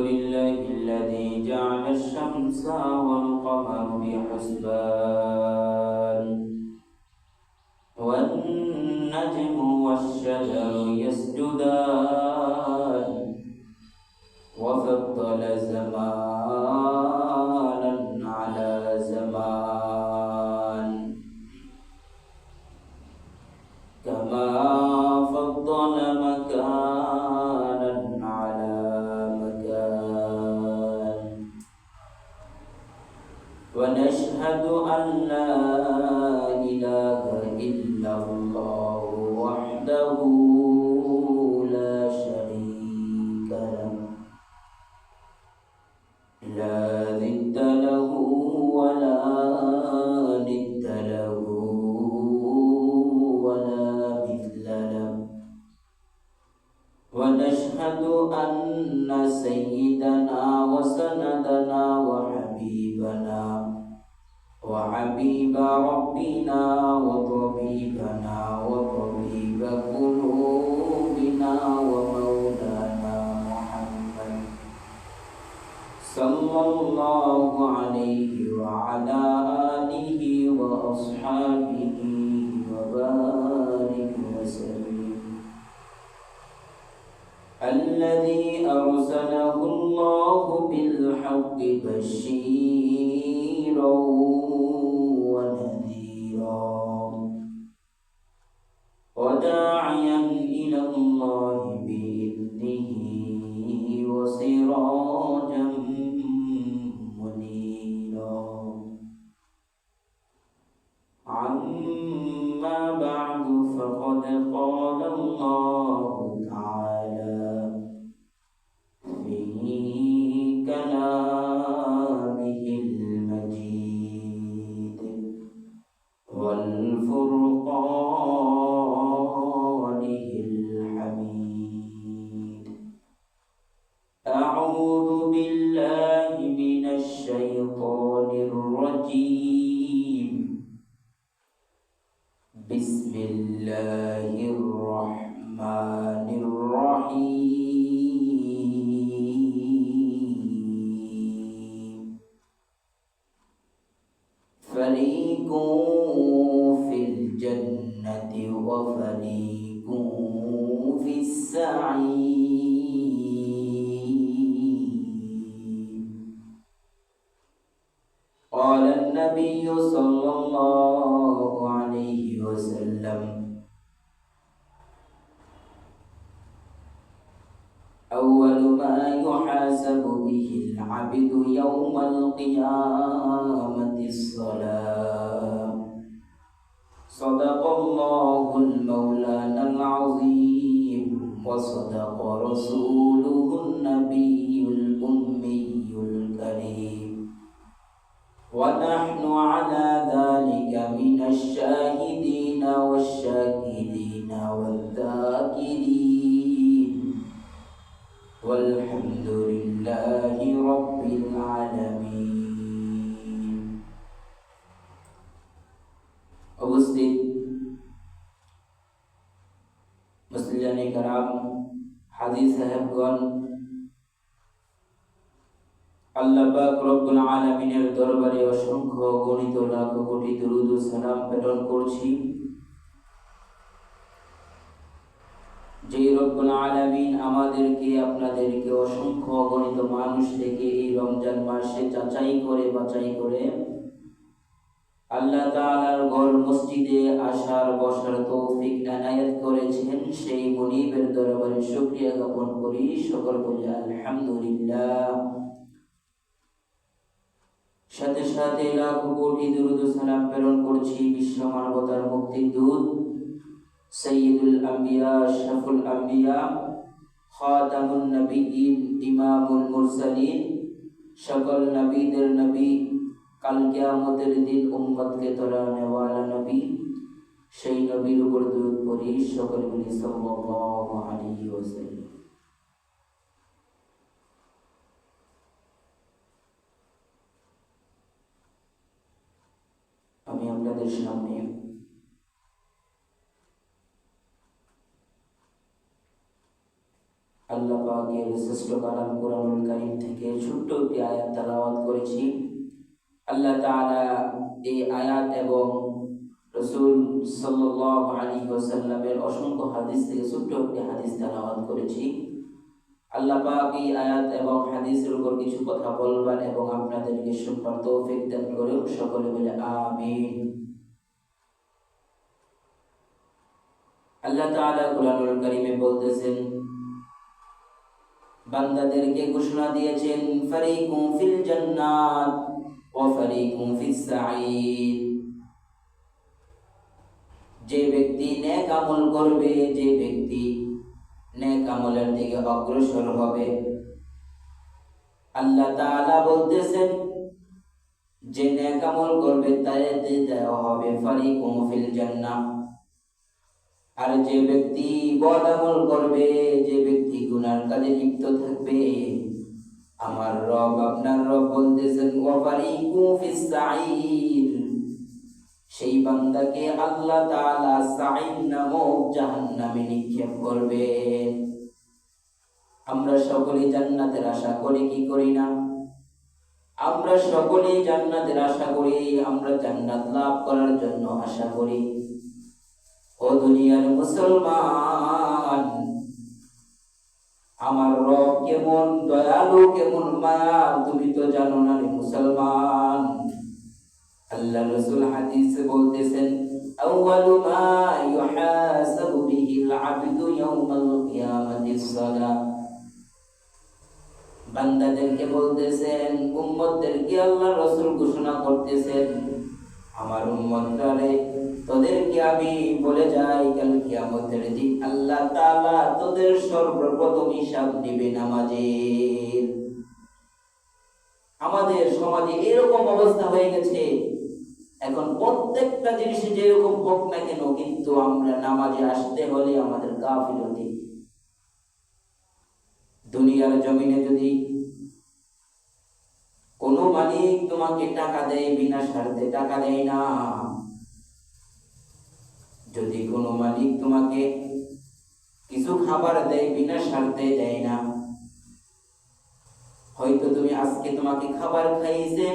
لله الذي جعل الشمس والقمر بحسبان والنجم والشجر يسجدان وفضل زمانا على زمان كما فضل مكانا على مكان ونشهد أن لا إله إلا الله وحده لا شريك له لا ضد له ولا ند له ولا مثل له ونشهد أن سيدنا وسندنا وحبيب ربنا وطبيبنا وطبيب قلوبنا ومولانا محمد صلى الله عليه وعلى آله وأصحابه وبارك وسلم الذي أرسله الله بالحق بشيرا ونذيرا وداعيا إلى الله بإذنه وسراجا منيرا عما بعد فقد قال الله تعالى في كلامه المجيد والفرقانه الحميد أعوذ بالله من الشيطان الرجيم بسم الله الرحمن الرحيم فريق في الجنة وفريق في السعير قال النبي صلى الله عليه وسلم أول ما يحاسب به العبد يوم القيامة الصلاة صدق الله المولانا العظيم وصدق رسوله النبي الأمي الكريم ونحن على ذلك من الشاهدين والشاكرين والذاكرين والحمد لله رب العالمين উপস্থিত মুসলিয়ানে کرام হাজী সাহেবগণ আল্লাহ পাক রব্বুল আলামিনের দরবারে অসংখ্য গণিত লাখ কোটি দরুদ ও সালাম প্রেরণ করছি যে রব্বুল আলামিন আমাদেরকে আপনাদেরকে অসংখ্য গণিত মানুষ থেকে এই রমজান মাসে যাচাই করে বাছাই করে আল্লাহ তাআলার ঘর মসজিদে আসার বসার তৌফিক এনায়েত করেছেন সেই মুনিবের দরবারে শুকরিয়া জ্ঞাপন করি সকল বলি আলহামদুলিল্লাহ সাথে সাথে লাখ কোটি দরুদ ও সালাম প্রেরণ করছি বিশ্ব মানবতার মুক্তির দূত সাইয়্যিদুল আম্বিয়া আশরাফুল আম্বিয়া খাতামুন নবিয়্যিন ইমামুল মুরসালিন সকল নবীদের নবী কাল কিয়ামতের দিন উম্মতকে তরানে ওয়ালা নবী সেই নবীর উপর দরুদ পড়ি সকল বলি সাল্লাল্লাহু আলাইহি ওয়াসাল্লাম আমি আপনাদের সামনে আল্লাহ পাকের আল্লাহর শ্রেষ্ঠ কালাম কুরআনুল কারীম থেকে ছোট্ট একটি আয়াত তেলাওয়াত করেছি। আল্লাহ তাআলা এই আয়াত এবং রাসূল সাল্লাল্লাহু আলাইহি ওয়াসাল্লামের অসংখ্য হাদিস থেকে ছোট্ট একটি হাদিস তেলাওয়াত করেছি। আল্লাহ পাক এই আয়াত এবং হাদিসের উপর কিছু কথা বলবার এবং আপনাদেরকে শুনবার তৌফিক দান করুন। সকলে বলে আমিন। আল্লাহ তাআলা কুরআনুল কারীমে বলতেছেন, বান্দাদেরকে ঘোষণা দিয়েছেন, ফারিকুম ফিল জান্নাত ওয়া ফারিকুম ফিস সাঈর। যে ব্যক্তি নেক আমল করবে, যে ব্যক্তি নেক আমলের দিকে অগ্রসর হবে, আল্লাহ তাআলা বলতেছেন যে নেক আমল করবে তাকে দেওয়া হবে ফারিকুম ফিল জান্নাহ। আর যে ব্যক্তি বদ আমল করবে, যে ব্যক্তি গুনার কাজে লিপ্ত থাকবে, আমার রব আপনার রব বলতেছেন ওয়া ফারিকুম ফিস সাঈর, সেই বান্দাকে আল্লাহ তাআলা সাঈর নামক জাহান্নামে নিক্ষেপ করবে। আমরা সকলেই জান্নাতের আশা করি কি করি না? আমরা সকলেই জান্নাতের আশা করি, আমরা জান্নাত লাভ করার জন্য আশা করি। ও দুনিয়ার মুসলমান, আমার রব কেমন দয়ালু, কেমন মায়া তুমি তো জানো না রে মুসলমান। আল্লাহ রাসূল হাদিসে বলতেছেন, আউয়ালু মা ইউহাসাবু বিহিল আবদু ইয়াউমাল কিয়ামাতিস সালাহ। বান্দাদেরকে বলতেছেন, উম্মতদেরকে আল্লাহ রাসূল ঘোষণা করতেছেন, আমার উম্মতরা রে, তোদেরকে আমি বলে যাই, কাল কিয়ামতের দিন আল্লাহ তাআলা তোদের সর্বপ্রথম হিসাব নেবে নামাজের। আমাদের সমাজে এরকম অবস্থা হয়ে গেছে, এখন প্রত্যেকটা জিনিসে যেরকম হোক না কেন, কিন্তু আমরা নামাজে আসতে হলে আমাদের গাফিলতি। দুনিয়ার জমিনে যদি কোন মালিক তোমাকে টাকা দেয়, বিনা স্বার্থে টাকা দেয় না। যদি কোনো মালিক তোমাকে কিছু খাবার দেয়, বিনা স্বার্থে দেয় না। হয়তো তুমি আজকে তোমাকে খাবার খাইয়েছে,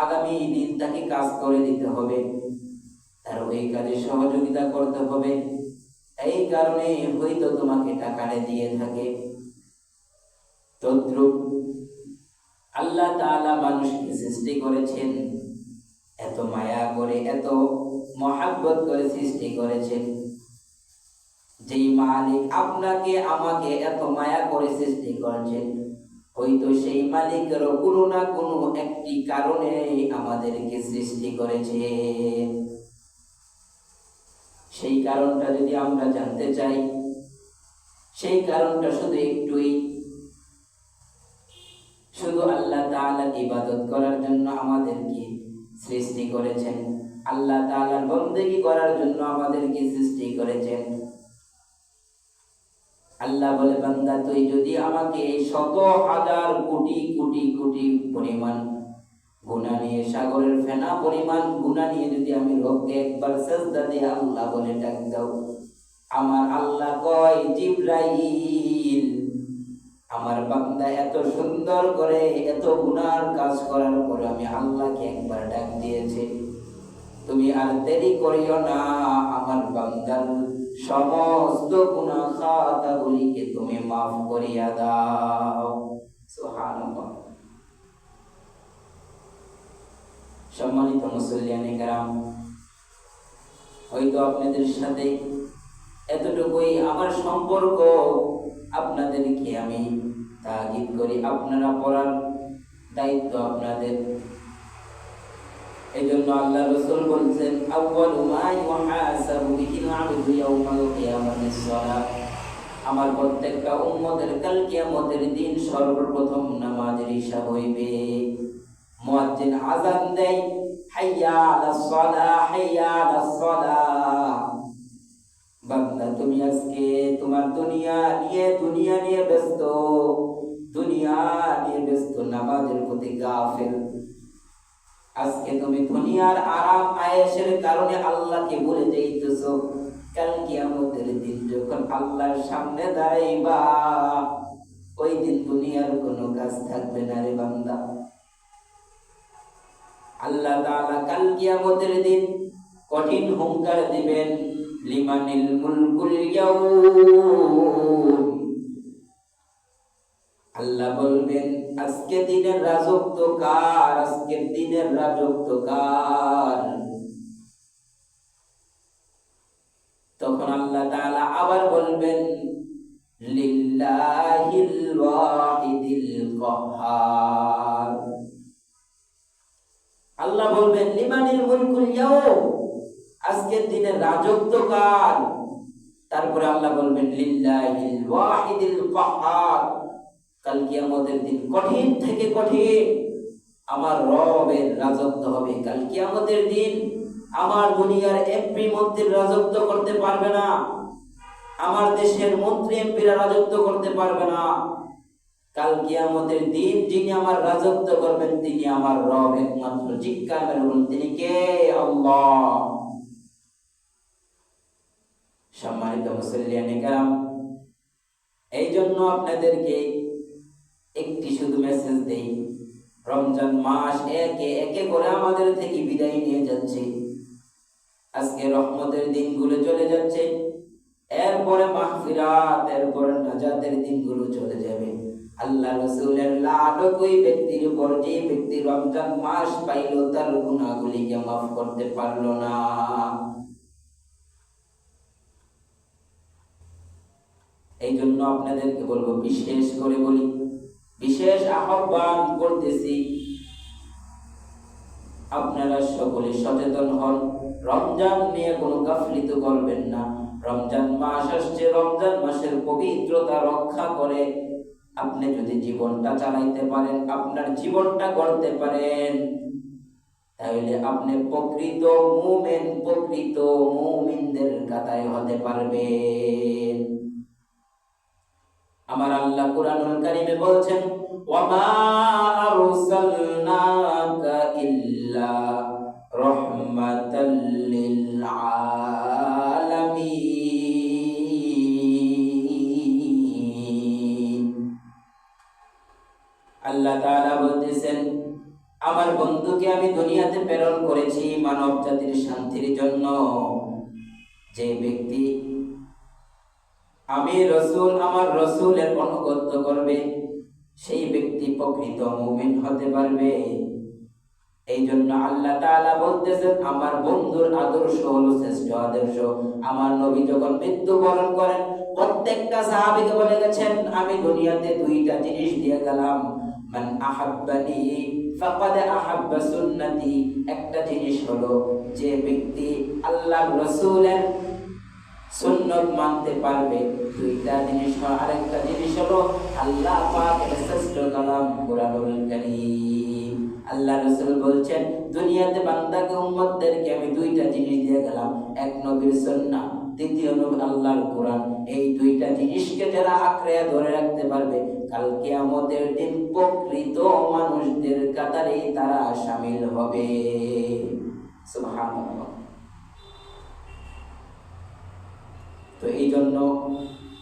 আগামী দিন তাকে কাজ করে দিতে হবে, তার ওই কাজে সহযোগিতা করতে হবে, এই কারণে হয়তো তোমাকে টাকাটা দিয়ে থাকে। তদ্রূপ আল্লাহ তাআলা মানুষকে সৃষ্টি করেছেন, এত মায়া করে, এত মহাব্বত করে সৃষ্টি করেছেন। যেই মালিক আপনাকে আমাকে এত মায়া করে সৃষ্টি করেছেন, হয়তো সেই মালিকেরও কোনো না কোনো একটি কারণে আমাদেরকে সৃষ্টি করেছে। সেই কারণটা যদি আমরা জানতে চাই, সেই কারণটা শুধু একটুই, শুধু আল্লাহ তাআলার ইবাদত করার জন্য আমাদেরকে সৃষ্টি করেছেন, আল্লাহ তাআলার বন্দেগী করার জন্য আমাদেরকে সৃষ্টি করেছেন। আল্লাহ বলে, বান্দা তুই যদি আমাকে শত হাজার কোটি কোটি কোটি পরিমাণ গুনাহ নিয়ে, সাগরের ফেনা পরিমাণ গুনাহ নিয়ে যদি আমি রবকে একবার সিজদা দিয়ে আল্লাহ বলে ডাক দাও, আমার আল্লাহ কয়, জিবরাইল, আমার বান্দা এত সুন্দর করে এত গুনার কাজ করার পরে আমি আল্লাহকে একবার ডাক দিয়েছে, তুমি আর দেরি করিও না, আমার বান্দার সমস্ত গুনাহ খাতাগুলিকে তুমি মাফ করিয়া দাও। সুবহানাল্লাহ। সম্মানিত মুসল্লিয়ানে কেরাম, হয়তো আপনাদের সাথে এতটুকুই আমার সম্পর্ক, আপনাদেরকে আমি তাগিদ করি, আপনারা পড়ার দায়িত্ব আপনাদের। এজন্য আল্লাহ রাসূল বলেন, আউয়ালু মা ইউহাসাবু বিহিল আবদু ইয়াউমাল কিয়ামাতিস সালাহ। আমার প্রত্যেকটা উম্মতের কাল কিয়ামতের দিন সর্বপ্রথম নামাজের হিসাব হইবে। মুয়াজ্জিন আযান দেয়, হাইয়া আলাস সালাহ, হাইয়া আলাস সালাহ। বান্দা তুমি আজকে তোমার দুনিয়া নিয়ে ব্যস্ত, নামাজের প্রতি গাফিল। আজকে তুমি দুনিয়ার আরাম আয়েশের কারণে আল্লাহকে ভুলে যাইতেছো, কাল কিয়ামতের দিন যখন আল্লাহর সামনে দাঁড়াইবা, ওই দিন দুনিয়ার কোনো কাজ থাকবে না রে বান্দা। আল্লাহ তাআলা কাল কিয়ামতের দিন কঠিন হুঙ্কার দিবেন, লিমানিল মুলকুল ইয়াউম। আল্লাহ বলবেন আজকের দিনের রাজত্ব কার, আজকের দিনের রাজত্ব কার। তখন আল্লাহ তাআলা আবার বলবেন লিল্লাহিল ওয়াহিদিল কাহ্হার। আল্লাহ বলবেন লিমানিল মুলকুল ইয়াউম, আজকের দিনের রাজত্ব কার। তারপরে আল্লাহ বলবেন লিল্লাহিল ওয়াহিদিল কাহ্হার, কাল কিয়ামতের দিন কঠিন থেকে কঠিন আমার রবের রাজত্ব হবে। কাল কিয়ামতের দিন আমার দুনিয়ার এমপি মন্ত্রীর রাজত্ব করতে পারবে না, আমার দেশের মন্ত্রী এমপিরা রাজত্ব করতে পারবে না। কাল কিয়ামতের দিন যিনি আমার রাজত্ব করবেন তিনি আমার রব একমাত্র। চিৎকার করে বলুন তিনি কে? আল্লাহ। সম্মানিত মুসল্লিয়ানে কেরাম, এই জন্য আপনাদেরকে একটি শুধু মেসেজ দেই, রমজান মাস একে একে করে আমাদের থেকে বিদায় নিয়ে যাচ্ছে। আজকে রহমতের দিনগুলো চলে যাচ্ছে, এরপরে মাগফিরাত, এরপরে নাজাতের দিনগুলো চলে যাবে। আল্লাহ রাসূলের লানত ওই ব্যক্তির উপর যে ব্যক্তি রমজান মাস পাইল তার গুনাহগুলিকে মাফ করতে পারলো না। এই জন্য আপনাদেরকে বলবো, বিশেষ করে বলি, বিশেষ আহ্বান করতেছি, আপনারা সকলে সচেতন হন। রমজান নিয়ে কোনো গাফলিত করবেন না। রমজান মাস আসছে, রমজান মাসের পবিত্রতা রক্ষা করে আপনি যদি জীবনটা চালাইতে পারেন, আপনার জীবনটা গড়তে পারেন, তাহলে আপনি প্রকৃত মুমিন, প্রকৃত মুমিনদের কাতারে হতে পারবেন। আমার আল্লাহ কুরআনুল কারীমে বলছেন, ওয়ামা আরসালনাকা ইল্লা রাহমাতাল লিল আলামিন। আল্লাহ তাআলা বলতেছেন, আমার বন্ধুকে আমি দুনিয়াতে প্রেরণ করেছি মানব জাতির শান্তির জন্য। যে ব্যক্তি আমি রসুল, আমার রসুলের অনুগত করবে, সেই ব্যক্তি প্রকৃত মুমিন হতে পারবে। এই জন্য আল্লাহ তাআলা বলতেছেন, আমার বন্ধুর আদর্শ হলো শ্রেষ্ঠ আদর্শ। আমার নবী যখন মৃত্যুবরণ করেন, প্রত্যেকটা সাহাবীকে বলে গেছেন, আমি দুনিয়াতে দুইটা জিনিস দিয়ে গেলাম, মান আহাব্বানি ফাকাদ আহাব্বা সুন্নতি। একটা জিনিস হলো যে ব্যক্তি আল্লাহর রাসূলের সুন্নাত মানতে পারবে। দুইটা জিনিস, আরেকটা জিনিস হলো আল্লাহ পাকের শ্রেষ্ঠ কালাম কুরআনুল কারীম। আল্লাহ রাসূল বলছেন, দুনিয়াতে বান্দাকে উম্মতদেরকে আমি দুইটা জিনিস দিয়ে গেলাম, এক নবীর সুন্নাহ, দ্বিতীয় নবী আল্লাহর কোরআন। এই দুইটা জিনিসকে যারা আঁকড়ে ধরে রাখতে পারবে, কাল কিয়ামতের দিন প্রকৃত মানুষদের কাতারে তারা শামিল হবে। সুবহানাল্লাহ। তো এই জন্য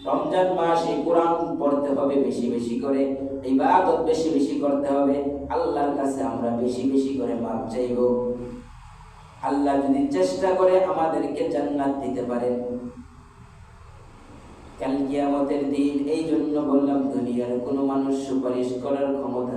রমজান মাসে কোরআন পড়তে হবে বেশি বেশি করে, ইবাদত বেশি বেশি করতে হবে, আল্লাহর কাছে আমরা বেশি বেশি করে মাপ চাইব। আল্লাহ যদি চেষ্টা করে আমাদেরকে জান্নাত দিতে পারেন কাল কিয়ামতের দিন। এই জন্য বললাম, দুনিয়ার কোনো মানুষ সুপারিশ করার ক্ষমতা